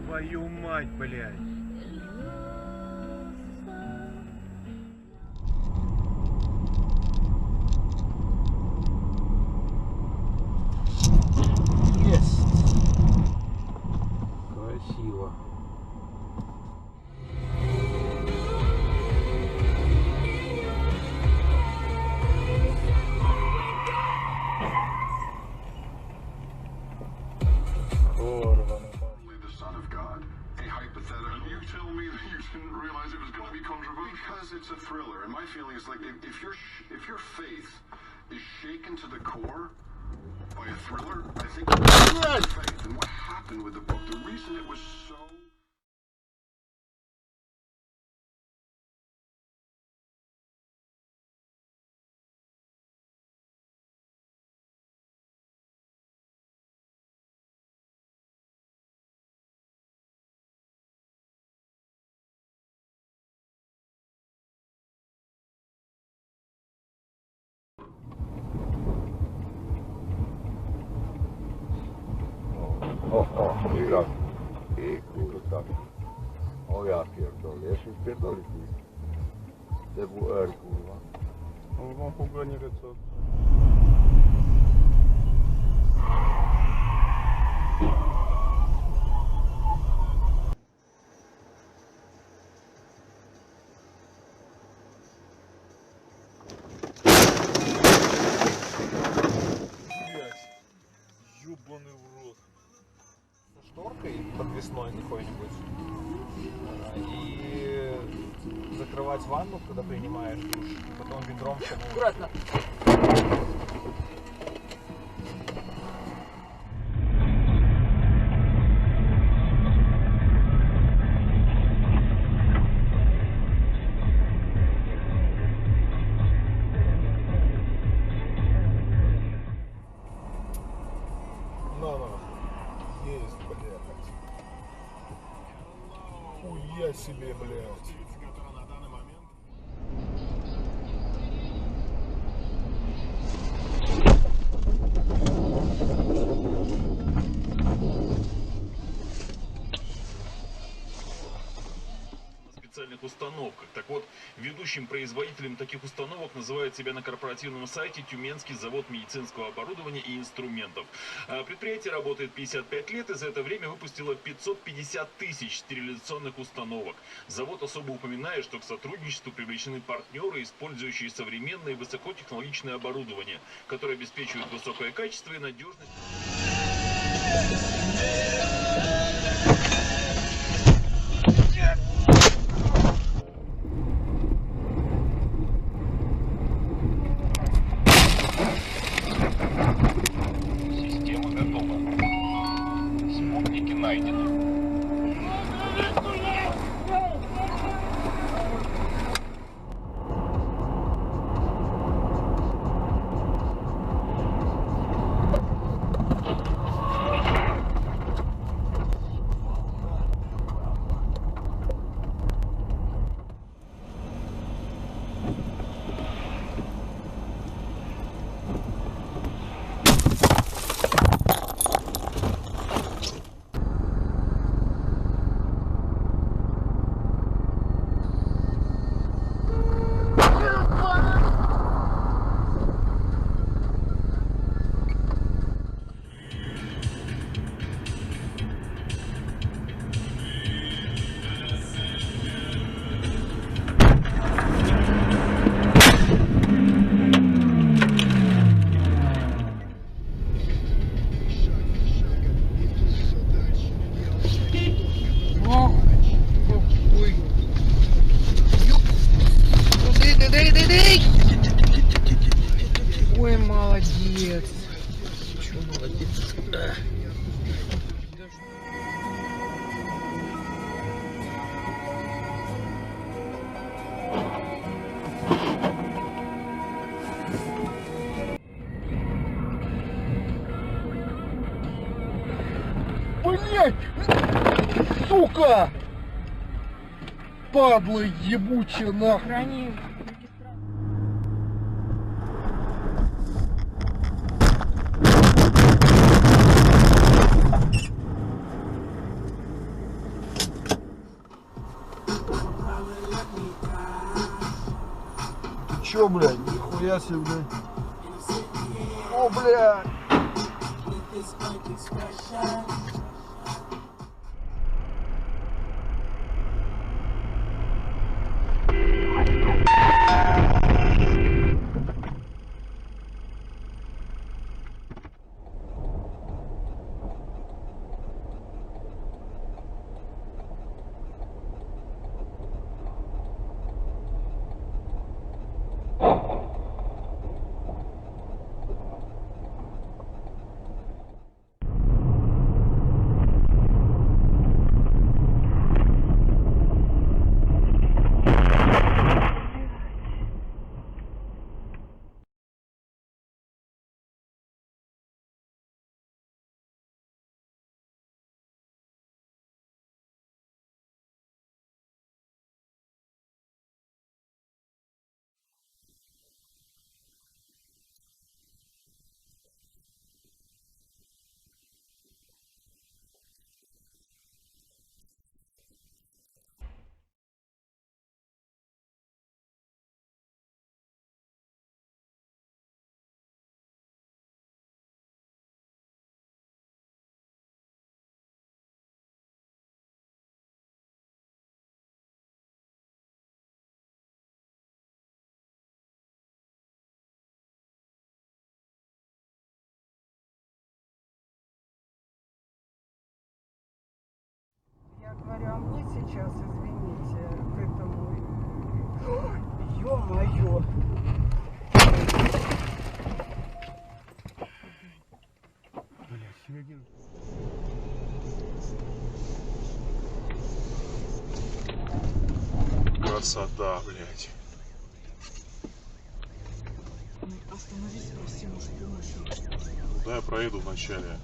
Твою мать, блядь. Есть. Красиво. It's a thriller, and my feeling is like if your faith is shaken to the core by a thriller, I think it's faith. And what happened with the book, the reason it was so. Mira, qué culo está. Oja pierdolę, ja się pierdolę. DWR, kurwa. No, mam pogonię, co. Ёбаный в рот. Со шторкой подвесной какой-нибудь. И закрывать ванну, когда принимаешь душ. Потом ведром все. Аккуратно. Есть, блядь. Хуя себе, блядь. Специальных установках. Так вот, ведущим производителем таких установок называют себя на корпоративном сайте Тюменский завод медицинского оборудования и инструментов. Предприятие работает 55 лет и за это время выпустило 550 тысяч стерилизационных установок. Завод особо упоминает, что к сотрудничеству привлечены партнеры, использующие современное и высокотехнологичное оборудование, которое обеспечивает высокое качество и надежность. Система готова. Спутники найдены. Сука! Падла ебучая нахуй! Ты чё, блядь? Нихуя себе, блядь. О, блядь! Я говорю, а мне сейчас, извините, к этому... Ё-моё! Красота, блядь. Остановись, проси муж помощи. Да, я проеду вначале.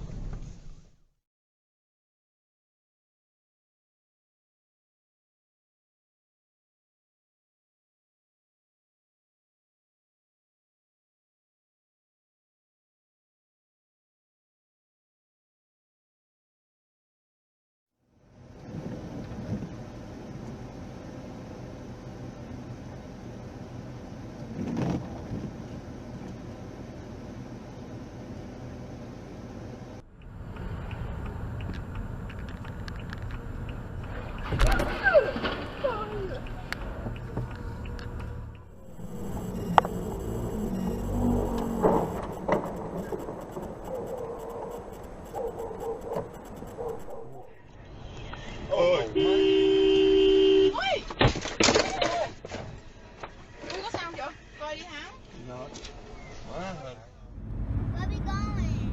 Cô có sao vậy? Coi đi Thắng. Where we going?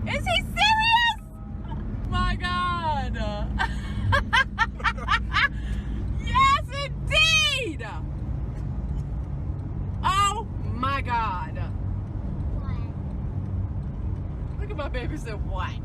Is he serious? My God. Yes, indeed. Oh my God. What? Look at my baby said what?